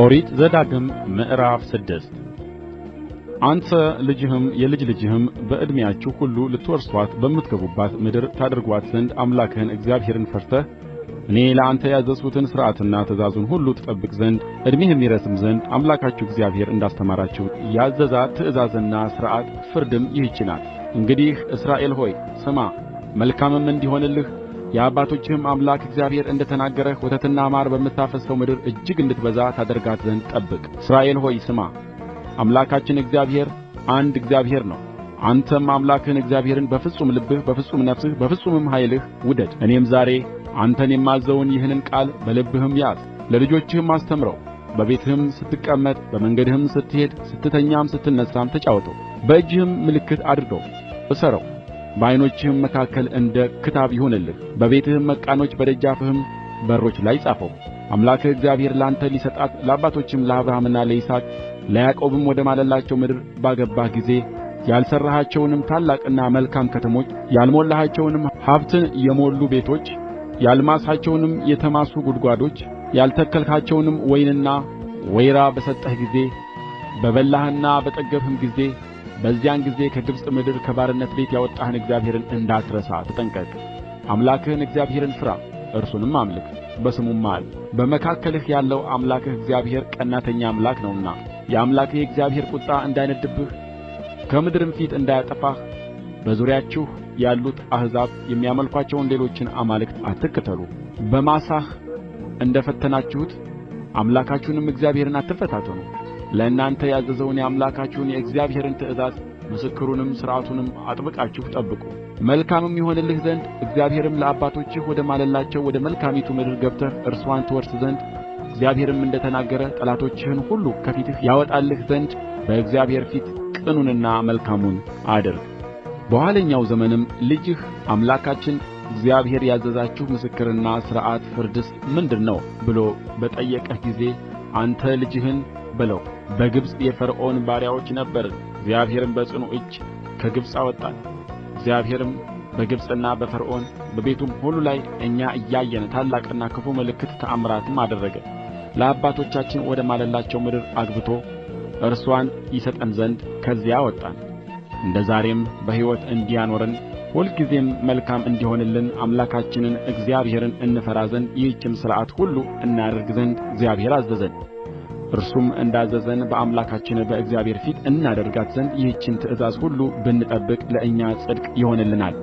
ኦሪት ዘዳግም ምዕራፍ 6 አንተ ልጅህም የልጅ ልጅህም በዕድሜያችሁ ሁሉ ልትወርሱአት በምትገቡባት ምድር ታደርጉአት ዘንድ አምላክህን እግዚአብሔርን ፈርተህ እኔ ለአንተ ያዘዝሁትን ሥርዓቱንና ትእዛዙን ሁሉ ትጠብቅ ዘንድ ዕድሜህም ይረዝም ዘንድ አምላካችሁ እግዚአብሔር እንዳስተማራችሁ ያዘዛት ትእዛዝና ሥርዓት ፍርድም ይህች ናት። እንግዲህ እስራኤል ሆይ ስማ፣ መልካምም እንዲሆንልህ የአባቶችህም አምላክ እግዚአብሔር እንደ ተናገረህ ወተትና ማር በምታፈስሰው ምድር እጅግ እንድትበዛ ታደርጋት ዘንድ ጠብቅ። እስራኤል ሆይ ስማ፣ አምላካችን እግዚአብሔር አንድ እግዚአብሔር ነው። አንተም አምላክህን እግዚአብሔርን በፍጹም ልብህ፣ በፍጹም ነፍስህ፣ በፍጹምም ኃይልህ ውደድ። እኔም ዛሬ አንተን የማዝዘውን ይህንን ቃል በልብህም ያዝ፣ ለልጆችህም አስተምረው። በቤትህም ስትቀመጥ፣ በመንገድህም ስትሄድ፣ ስትተኛም ስትነሣም ተጫወተው። በእጅህም ምልክት አድርገው፣ እሰረው። በዓይኖችህም መካከል እንደ ክታብ ይሁንልህ። በቤትህም መቃኖች በደጃፍህም በሮች ላይ ጻፈው። አምላክህ እግዚአብሔር ላንተ ሊሰጣት ለአባቶችም ለአብርሃምና ለይስሐቅ ለያዕቆብም ወደ ማለላቸው ምድር ባገባህ ጊዜ ያልሠራሃቸውንም ታላቅና መልካም ከተሞች፣ ያልሞላሃቸውንም ሀብትን የሞሉ ቤቶች፣ ያልማስሃቸውንም የተማሱ ጕድጓዶች፣ ያልተከልሃቸውንም ወይንና ወይራ በሰጠህ ጊዜ በበላህና በጠገብህም ጊዜ በዚያን ጊዜ ከግብፅ ምድር ከባርነት ቤት ያወጣህን እግዚአብሔርን እንዳትረሳ ተጠንቀቅ። አምላክህን እግዚአብሔርን ፍራ፣ እርሱንም አምልክ፣ በስሙም ማል። በመካከልህ ያለው አምላክህ እግዚአብሔር ቀናተኛ አምላክ ነውና የአምላክህ የእግዚአብሔር ቍጣ እንዳይነድድብህ ከምድርም ፊት እንዳያጠፋህ በዙሪያችሁ ያሉት አሕዛብ የሚያመልኳቸውን ሌሎችን አማልክት አትከተሉ። በማሳህ እንደ ፈተናችሁት አምላካችሁንም እግዚአብሔርን አትፈታተኑ። ለእናንተ ያዘዘውን የአምላካችሁን የእግዚአብሔርን ትእዛዝ ምስክሩንም ሥርዓቱንም አጥብቃችሁ ጠብቁ። መልካምም ይሆንልህ ዘንድ እግዚአብሔርም ለአባቶችህ ወደ ማለላቸው ወደ መልካሚቱ ምድር ገብተህ እርስዋን ትወርስ ዘንድ እግዚአብሔርም እንደ ተናገረ ጠላቶችህን ሁሉ ከፊትህ ያወጣልህ ዘንድ በእግዚአብሔር ፊት ቅኑንና መልካሙን አድርግ። በኋለኛው ዘመንም ልጅህ አምላካችን እግዚአብሔር ያዘዛችሁ ምስክርና ሥርዓት ፍርድስ ምንድር ነው ብሎ በጠየቀህ ጊዜ አንተ ልጅህን በለው፣ በግብፅ የፈርዖን ባሪያዎች ነበርን፣ እግዚአብሔርም በጽኑ እጅ ከግብፅ አወጣን። እግዚአብሔርም በግብፅና በፈርዖን በቤቱም ሁሉ ላይ እኛ እያየን ታላቅና ክፉ ምልክት ተአምራትም አደረገ። ለአባቶቻችን ወደ ማለላቸው ምድር አግብቶ እርስዋን ይሰጠን ዘንድ ከዚያ አወጣን። እንደ ዛሬም በሕይወት እንዲያኖረን ሁልጊዜም መልካም እንዲሆንልን አምላካችንን እግዚአብሔርን እንፈራ ዘንድ ይህችን ሥርዓት ሁሉ እናደርግ ዘንድ እግዚአብሔር አዘዘን። እርሱም እንዳዘዘን በአምላካችን በእግዚአብሔር ፊት እናደርጋት ዘንድ ይህችን ትእዛዝ ሁሉ ብንጠብቅ ለእኛ ጽድቅ ይሆንልናል።